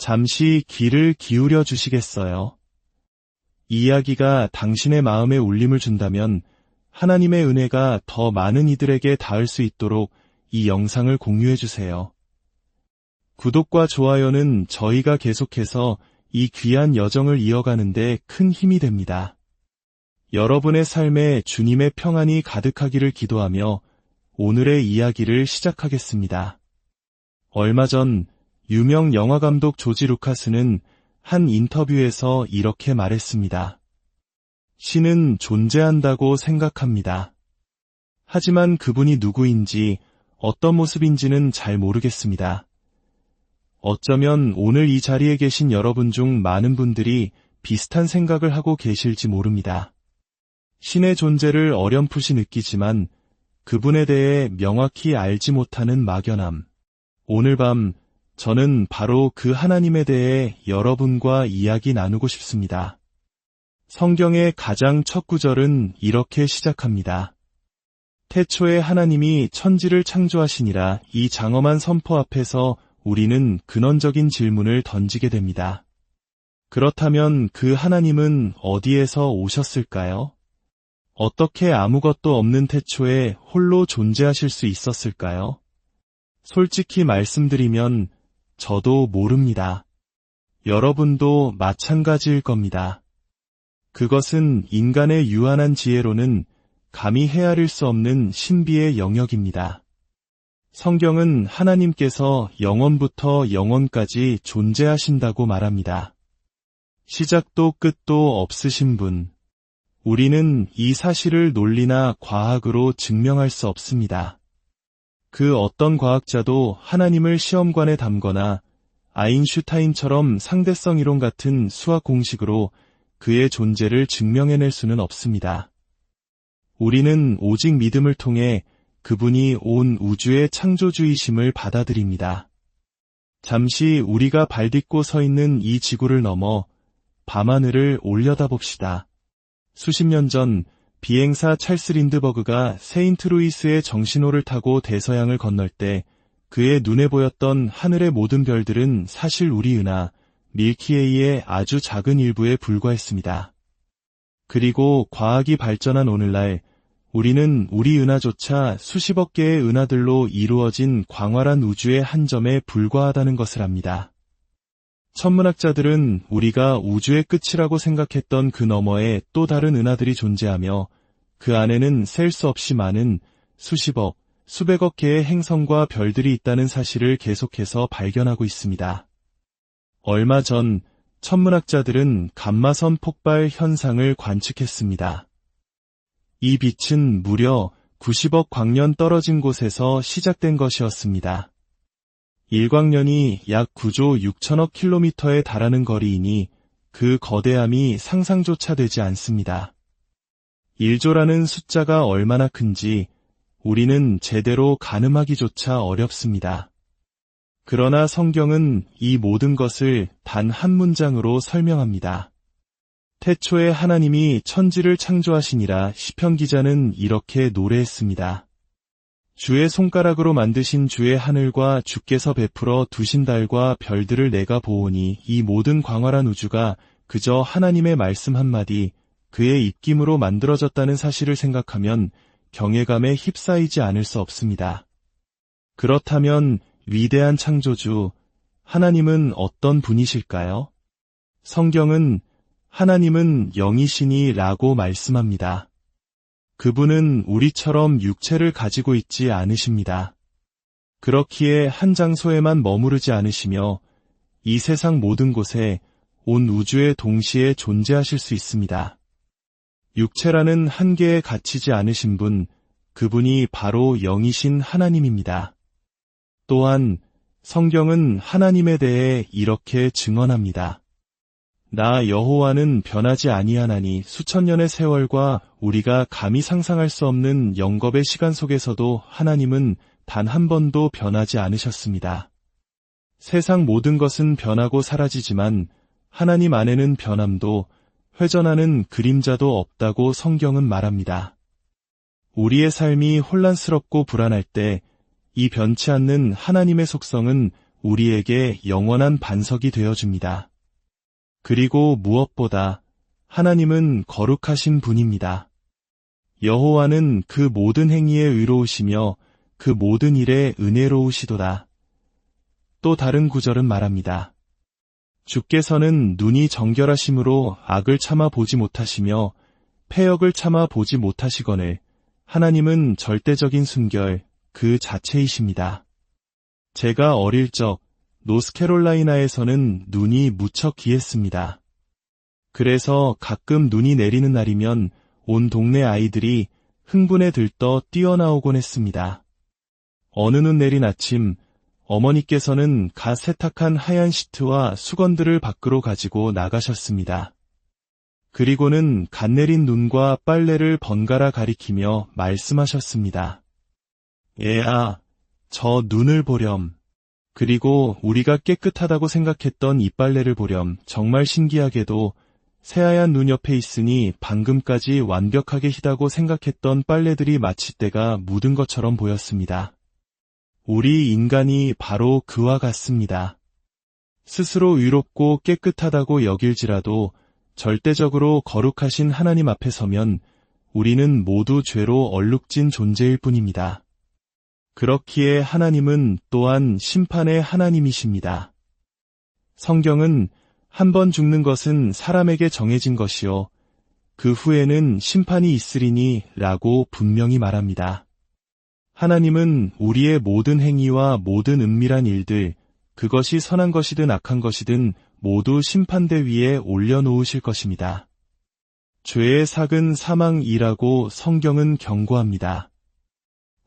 잠시 귀를 기울여 주시겠어요? 이 이야기가 당신의 마음에 울림을 준다면 하나님의 은혜가 더 많은 이들에게 닿을 수 있도록 이 영상을 공유해 주세요. 구독과 좋아요는 저희가 계속해서 이 귀한 여정을 이어가는 데 큰 힘이 됩니다. 여러분의 삶에 주님의 평안이 가득하기를 기도하며 오늘의 이야기를 시작하겠습니다. 얼마 전 유명 영화감독 조지 루카스는 한 인터뷰에서 이렇게 말했습니다. 신은 존재한다고 생각합니다. 하지만 그분이 누구인지 어떤 모습인지는 잘 모르겠습니다. 어쩌면 오늘 이 자리에 계신 여러분 중 많은 분들이 비슷한 생각을 하고 계실지 모릅니다. 신의 존재를 어렴풋이 느끼지만 그분에 대해 명확히 알지 못하는 막연함. 오늘 밤 저는 바로 그 하나님에 대해 여러분과 이야기 나누고 싶습니다. 성경의 가장 첫 구절은 이렇게 시작합니다. 태초에 하나님이 천지를 창조하시니라. 이 장엄한 선포 앞에서 우리는 근원적인 질문을 던지게 됩니다. 그렇다면 그 하나님은 어디에서 오셨을까요? 어떻게 아무것도 없는 태초에 홀로 존재하실 수 있었을까요? 솔직히 말씀드리면 저도 모릅니다. 여러분도 마찬가지일 겁니다. 그것은 인간의 유한한 지혜로는 감히 헤아릴 수 없는 신비의 영역입니다. 성경은 하나님께서 영원부터 영원까지 존재하신다고 말합니다. 시작도 끝도 없으신 분. 우리는 이 사실을 논리나 과학으로 증명할 수 없습니다. 그 어떤 과학자도 하나님을 시험관에 담거나 아인슈타인처럼 상대성 이론 같은 수학 공식으로 그의 존재를 증명해낼 수는 없습니다. 우리는 오직 믿음을 통해 그분이 온 우주의 창조주이심을 받아들입니다. 잠시 우리가 발딛고 서 있는 이 지구를 넘어 밤하늘을 올려다봅시다. 수십 년 전 비행사 찰스 린드버그가 세인트루이스의 정신호를 타고 대서양을 건널 때 그의 눈에 보였던 하늘의 모든 별들은 사실 우리 은하 밀키웨이의 아주 작은 일부에 불과했습니다. 그리고 과학이 발전한 오늘날 우리는 우리 은하조차 수십억 개의 은하들로 이루어진 광활한 우주의 한 점에 불과하다는 것을 압니다. 천문학자들은 우리가 우주의 끝이라고 생각했던 그 너머에 또 다른 은하들이 존재하며 그 안에는 셀 수 없이 많은 수십억, 수백억 개의 행성과 별들이 있다는 사실을 계속해서 발견하고 있습니다. 얼마 전 천문학자들은 감마선 폭발 현상을 관측했습니다. 이 빛은 무려 90억 광년 떨어진 곳에서 시작된 것이었습니다. 일광년이 약 9조 6천억 킬로미터에 달하는 거리이니 그 거대함이 상상조차 되지 않습니다. 1조라는 숫자가 얼마나 큰지 우리는 제대로 가늠하기조차 어렵습니다. 그러나 성경은 이 모든 것을 단 한 문장으로 설명합니다. 태초에 하나님이 천지를 창조하시니라. 시편 기자는 이렇게 노래했습니다. 주의 손가락으로 만드신 주의 하늘과 주께서 베풀어 두신 달과 별들을 내가 보오니 이 모든 광활한 우주가 그저 하나님의 말씀 한마디, 그의 입김으로 만들어졌다는 사실을 생각하면 경외감에 휩싸이지 않을 수 없습니다. 그렇다면 위대한 창조주, 하나님은 어떤 분이실까요? 성경은 하나님은 영이시니 라고 말씀합니다. 그분은 우리처럼 육체를 가지고 있지 않으십니다. 그렇기에 한 장소에만 머무르지 않으시며 이 세상 모든 곳에 온 우주에 동시에 존재하실 수 있습니다. 육체라는 한계에 갇히지 않으신 분, 그분이 바로 영이신 하나님입니다. 또한 성경은 하나님에 대해 이렇게 증언합니다. 나 여호와는 변하지 아니하나니. 수천 년의 세월과 우리가 감히 상상할 수 없는 영겁의 시간 속에서도 하나님은 단 한 번도 변하지 않으셨습니다. 세상 모든 것은 변하고 사라지지만 하나님 안에는 변함도 회전하는 그림자도 없다고 성경은 말합니다. 우리의 삶이 혼란스럽고 불안할 때 이 변치 않는 하나님의 속성은 우리에게 영원한 반석이 되어줍니다. 그리고 무엇보다 하나님은 거룩하신 분입니다. 여호와는 그 모든 행위에 의로우시며 그 모든 일에 은혜로우시도다. 또 다른 구절은 말합니다. 주께서는 눈이 정결하심으로 악을 참아 보지 못하시며 패역을 참아 보지 못하시거늘 하나님은 절대적인 순결 그 자체이십니다. 제가 어릴 적 노스캐롤라이나에서는 눈이 무척 귀했습니다. 그래서 가끔 눈이 내리는 날이면 온 동네 아이들이 흥분에 들떠 뛰어나오곤 했습니다. 어느 눈 내린 아침 어머니께서는 갓 세탁한 하얀 시트와 수건들을 밖으로 가지고 나가셨습니다. 그리고는 갓 내린 눈과 빨래를 번갈아 가리키며 말씀하셨습니다. 애아, 저 눈을 보렴. 그리고 우리가 깨끗하다고 생각했던 이 빨래를 보렴. 정말 신기하게도 새하얀 눈 옆에 있으니 방금까지 완벽하게 희다고 생각했던 빨래들이 마치 때가 묻은 것처럼 보였습니다. 우리 인간이 바로 그와 같습니다. 스스로 의롭고 깨끗하다고 여길지라도 절대적으로 거룩하신 하나님 앞에 서면 우리는 모두 죄로 얼룩진 존재일 뿐입니다. 그렇기에 하나님은 또한 심판의 하나님이십니다. 성경은 한 번 죽는 것은 사람에게 정해진 것이요 그 후에는 심판이 있으리니 라고 분명히 말합니다. 하나님은 우리의 모든 행위와 모든 은밀한 일들, 그것이 선한 것이든 악한 것이든 모두 심판대 위에 올려놓으실 것입니다. 죄의 삭은 사망이라고 성경은 경고합니다.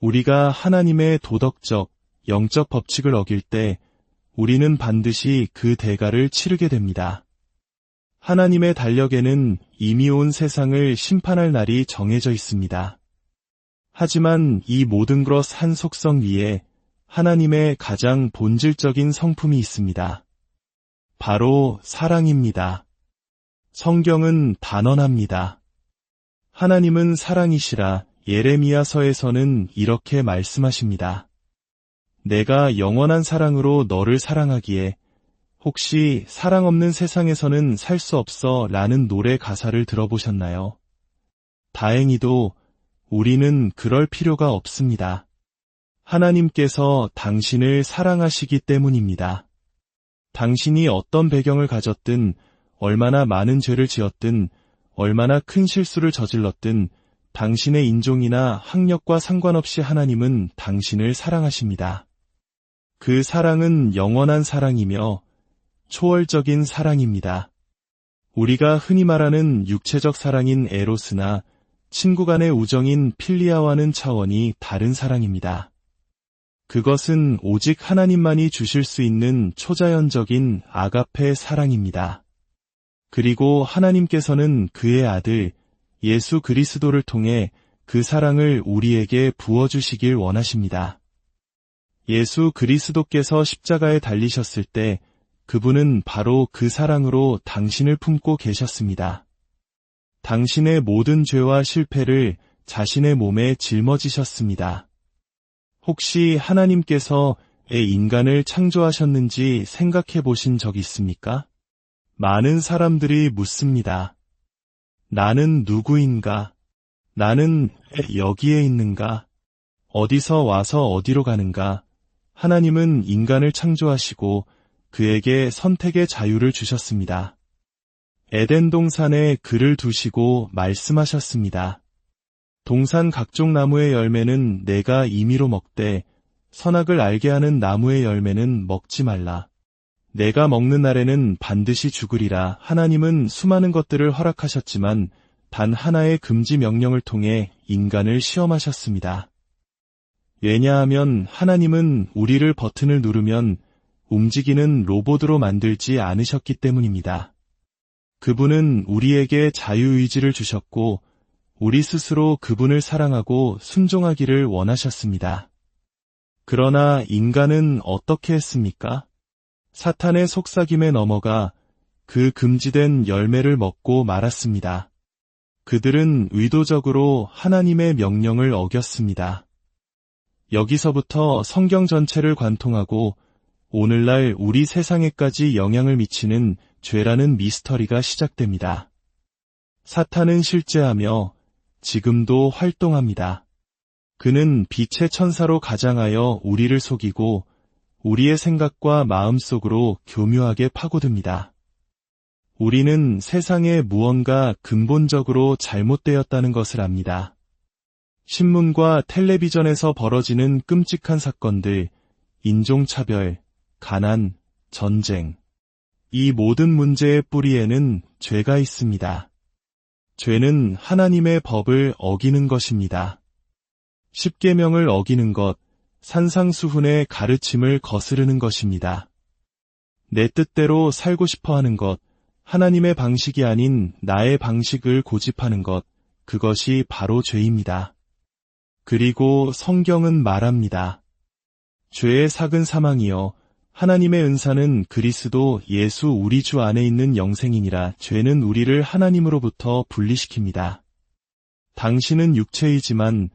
우리가 하나님의 도덕적, 영적 법칙을 어길 때 우리는 반드시 그 대가를 치르게 됩니다. 하나님의 달력에는 이미 온 세상을 심판할 날이 정해져 있습니다. 하지만 이 모든 것 한 속성 위에 하나님의 가장 본질적인 성품이 있습니다. 바로 사랑입니다. 성경은 단언합니다. 하나님은 사랑이시라 예레미야서에서는 이렇게 말씀하십니다. 내가 영원한 사랑으로 너를 사랑하기에 혹시 사랑 없는 세상에서는 살 수 없어 라는 노래 가사를 들어보셨나요? 다행히도 우리는 그럴 필요가 없습니다. 하나님께서 당신을 사랑하시기 때문입니다. 당신이 어떤 배경을 가졌든, 얼마나 많은 죄를 지었든, 얼마나 큰 실수를 저질렀든, 당신의 인종이나 학력과 상관없이 하나님은 당신을 사랑하십니다. 그 사랑은 영원한 사랑이며 초월적인 사랑입니다. 우리가 흔히 말하는 육체적 사랑인 에로스나 친구 간의 우정인 필리아와는 차원이 다른 사랑입니다. 그것은 오직 하나님만이 주실 수 있는 초자연적인 아가페 사랑입니다. 그리고 하나님께서는 그의 아들 예수 그리스도를 통해 그 사랑을 우리에게 부어주시길 원하십니다. 예수 그리스도께서 십자가에 달리셨을 때 그분은 바로 그 사랑으로 당신을 품고 계셨습니다. 당신의 모든 죄와 실패를 자신의 몸에 짊어지셨습니다. 혹시 하나님께서 왜 인간을 창조하셨는지 생각해 보신 적 있습니까? 많은 사람들이 묻습니다. 나는 누구인가? 나는 왜 여기에 있는가? 어디서 와서 어디로 가는가? 하나님은 인간을 창조하시고 그에게 선택의 자유를 주셨습니다. 에덴 동산에 그를 두시고 말씀하셨습니다. 동산 각종 나무의 열매는 내가 임의로 먹되 선악을 알게 하는 나무의 열매는 먹지 말라. 내가 먹는 날에는 반드시 죽으리라. 하나님은 수많은 것들을 허락하셨지만 단 하나의 금지 명령을 통해 인간을 시험하셨습니다. 왜냐하면 하나님은 우리를 버튼을 누르면 움직이는 로봇으로 만들지 않으셨기 때문입니다. 그분은 우리에게 자유의지를 주셨고 우리 스스로 그분을 사랑하고 순종하기를 원하셨습니다. 그러나 인간은 어떻게 했습니까? 사탄의 속삭임에 넘어가 그 금지된 열매를 먹고 말았습니다. 그들은 의도적으로 하나님의 명령을 어겼습니다. 여기서부터 성경 전체를 관통하고 오늘날 우리 세상에까지 영향을 미치는 죄라는 미스터리가 시작됩니다. 사탄은 실제하며 지금도 활동합니다. 그는 빛의 천사로 가장하여 우리를 속이고 우리의 생각과 마음 속으로 교묘하게 파고듭니다. 우리는 세상에 무언가 근본적으로 잘못되었다는 것을 압니다. 신문과 텔레비전에서 벌어지는 끔찍한 사건들, 인종차별, 가난, 전쟁. 이 모든 문제의 뿌리에는 죄가 있습니다. 죄는 하나님의 법을 어기는 것입니다. 십계명을 어기는 것, 산상수훈의 가르침을 거스르는 것입니다. 내 뜻대로 살고 싶어 하는 것, 하나님의 방식이 아닌 나의 방식을 고집하는 것, 그것이 바로 죄입니다. 그리고 성경은 말합니다. 죄의 삭은 사망이요 하나님의 은사는 그리스도 예수 우리 주 안에 있는 영생이니라. 죄는 우리를 하나님으로부터 분리시킵니다. 당신은 육체이지만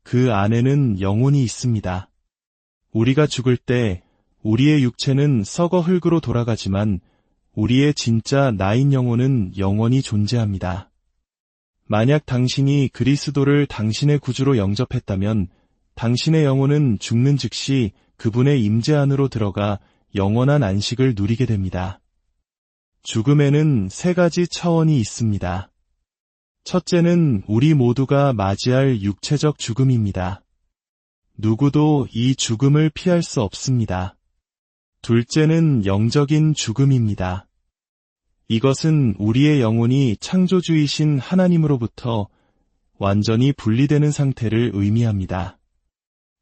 그 안에는 영혼이 있습니다. 우리가 죽을 때 우리의 육체는 썩어 흙으로 돌아가지만 우리의 진짜 나인 영혼은 영원히 존재합니다. 만약 당신이 그리스도를 당신의 구주로 영접했다면 당신의 영혼은 죽는 즉시 그분의 임재 안으로 들어가 영원한 안식을 누리게 됩니다. 죽음에는 세 가지 차원이 있습니다. 첫째는 우리 모두가 맞이할 육체적 죽음입니다. 누구도 이 죽음을 피할 수 없습니다. 둘째는 영적인 죽음입니다. 이것은 우리의 영혼이 창조주이신 하나님으로부터 완전히 분리되는 상태를 의미합니다.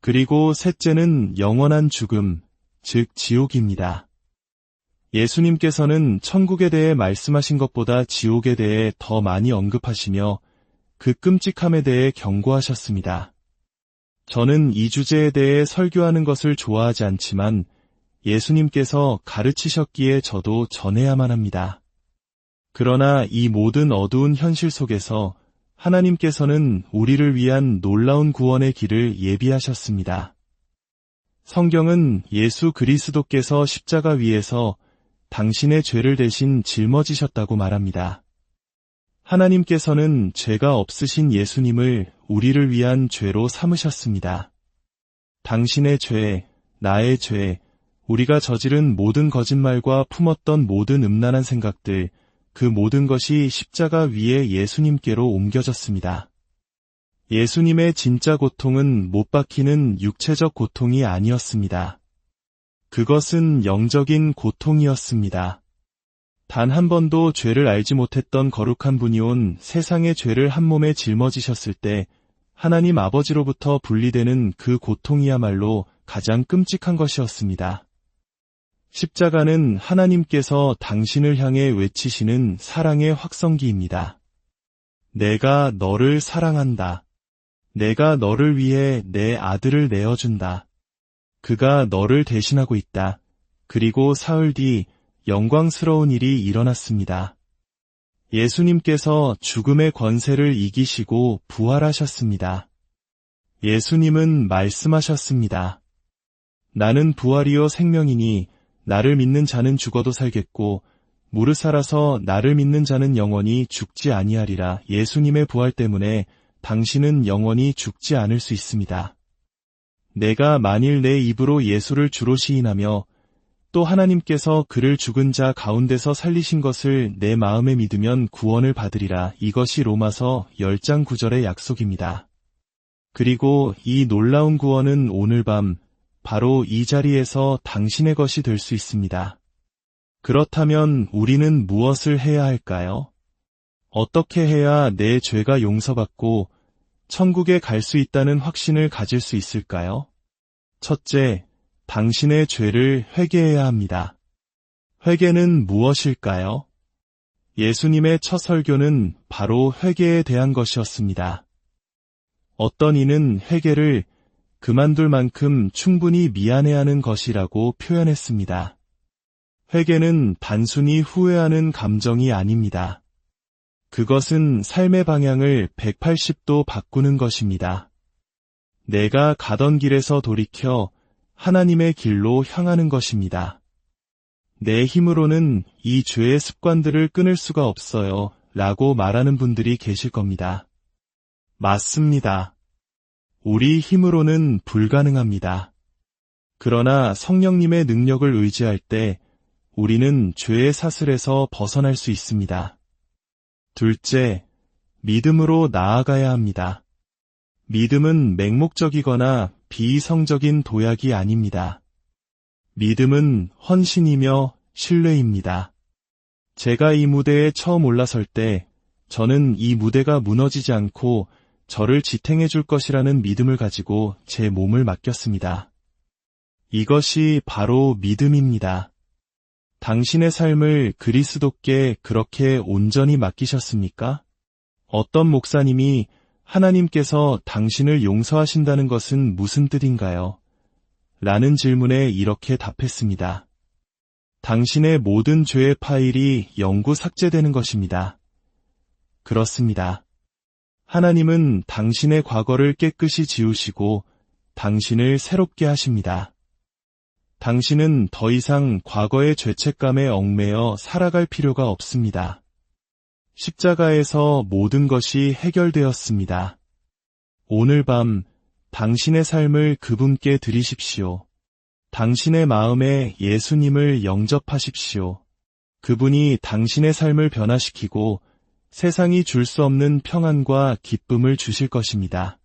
그리고 셋째는 영원한 죽음, 즉 지옥입니다. 예수님께서는 천국에 대해 말씀하신 것보다 지옥에 대해 더 많이 언급하시며 그 끔찍함에 대해 경고하셨습니다. 저는 이 주제에 대해 설교하는 것을 좋아하지 않지만 예수님께서 가르치셨기에 저도 전해야만 합니다. 그러나 이 모든 어두운 현실 속에서 하나님께서는 우리를 위한 놀라운 구원의 길을 예비하셨습니다. 성경은 예수 그리스도께서 십자가 위에서 당신의 죄를 대신 짊어지셨다고 말합니다. 하나님께서는 죄가 없으신 예수님을 우리를 위한 죄로 삼으셨습니다. 당신의 죄, 나의 죄, 우리가 저지른 모든 거짓말과 품었던 모든 음란한 생각들, 그 모든 것이 십자가 위에 예수님께로 옮겨졌습니다. 예수님의 진짜 고통은 못 박히는 육체적 고통이 아니었습니다. 그것은 영적인 고통이었습니다. 단 한 번도 죄를 알지 못했던 거룩한 분이 온 세상의 죄를 한 몸에 짊어지셨을 때 하나님 아버지로부터 분리되는 그 고통이야말로 가장 끔찍한 것이었습니다. 십자가는 하나님께서 당신을 향해 외치시는 사랑의 확성기입니다. 내가 너를 사랑한다. 내가 너를 위해 내 아들을 내어준다. 그가 너를 대신하고 있다. 그리고 사흘 뒤 영광스러운 일이 일어났습니다. 예수님께서 죽음의 권세를 이기시고 부활하셨습니다. 예수님은 말씀하셨습니다. 나는 부활이요 생명이니 나를 믿는 자는 죽어도 살겠고 무릇 살아서 나를 믿는 자는 영원히 죽지 아니하리라. 예수님의 부활 때문에 당신은 영원히 죽지 않을 수 있습니다. 내가 만일 내 입으로 예수를 주로 시인하며 또 하나님께서 그를 죽은 자 가운데서 살리신 것을 내 마음에 믿으면 구원을 받으리라. 이것이 로마서 10장 9절의 약속입니다. 그리고 이 놀라운 구원은 오늘 밤 바로 이 자리에서 당신의 것이 될 수 있습니다. 그렇다면 우리는 무엇을 해야 할까요? 어떻게 해야 내 죄가 용서받고 천국에 갈 수 있다는 확신을 가질 수 있을까요? 첫째, 당신의 죄를 회개해야 합니다. 회개는 무엇일까요? 예수님의 첫 설교는 바로 회개에 대한 것이었습니다. 어떤 이는 회개를 그만둘 만큼 충분히 미안해하는 것이라고 표현했습니다. 회개는 단순히 후회하는 감정이 아닙니다. 그것은 삶의 방향을 180도 바꾸는 것입니다. 내가 가던 길에서 돌이켜 하나님의 길로 향하는 것입니다. 내 힘으로는 이 죄의 습관들을 끊을 수가 없어요 라고 말하는 분들이 계실 겁니다. 맞습니다. 우리 힘으로는 불가능합니다. 그러나 성령님의 능력을 의지할 때 우리는 죄의 사슬에서 벗어날 수 있습니다. 둘째, 믿음으로 나아가야 합니다. 믿음은 맹목적이거나 비이성적인 도약이 아닙니다. 믿음은 헌신이며 신뢰입니다. 제가 이 무대에 처음 올라설 때 저는 이 무대가 무너지지 않고 저를 지탱해 줄 것이라는 믿음을 가지고 제 몸을 맡겼습니다. 이것이 바로 믿음입니다. 당신의 삶을 그리스도께 그렇게 온전히 맡기셨습니까? 어떤 목사님이 하나님께서 당신을 용서하신다는 것은 무슨 뜻인가요? 라는 질문에 이렇게 답했습니다. 당신의 모든 죄의 파일이 영구 삭제되는 것입니다. 그렇습니다. 하나님은 당신의 과거를 깨끗이 지우시고 당신을 새롭게 하십니다. 당신은 더 이상 과거의 죄책감에 얽매여 살아갈 필요가 없습니다. 십자가에서 모든 것이 해결되었습니다. 오늘 밤 당신의 삶을 그분께 드리십시오. 당신의 마음에 예수님을 영접하십시오. 그분이 당신의 삶을 변화시키고 세상이 줄 수 없는 평안과 기쁨을 주실 것입니다.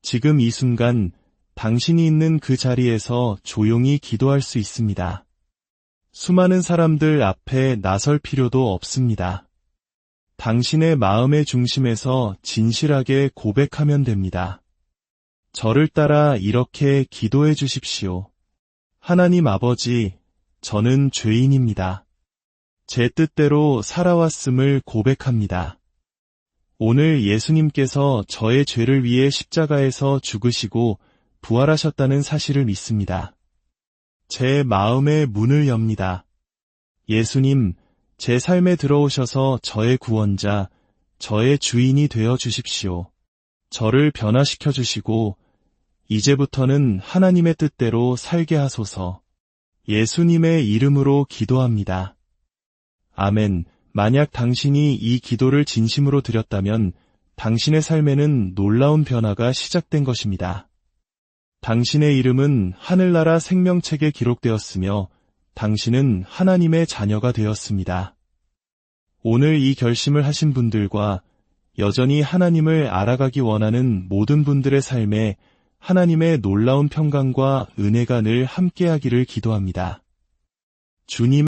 지금 이 순간 당신이 있는 그 자리에서 조용히 기도할 수 있습니다. 수많은 사람들 앞에 나설 필요도 없습니다. 당신의 마음의 중심에서 진실하게 고백하면 됩니다. 저를 따라 이렇게 기도해 주십시오. 하나님 아버지, 저는 죄인입니다. 제 뜻대로 살아왔음을 고백합니다. 오늘 예수님께서 저의 죄를 위해 십자가에서 죽으시고 부활하셨다는 사실을 믿습니다. 제 마음의 문을 엽니다. 예수님, 제 삶에 들어오셔서 저의 구원자, 저의 주인이 되어 주십시오. 저를 변화시켜 주시고 이제부터는 하나님의 뜻대로 살게 하소서. 예수님의 이름으로 기도합니다. 아멘. 만약 당신이 이 기도를 진심으로 드렸다면 당신의 삶에는 놀라운 변화가 시작된 것입니다. 당신의 이름은 하늘나라 생명책에 기록되었으며 당신은 하나님의 자녀가 되었습니다. 오늘 이 결심을 하신 분들과 여전히 하나님을 알아가기 원하는 모든 분들의 삶에 하나님의 놀라운 평강과 은혜가 늘 함께하기를 기도합니다. 주님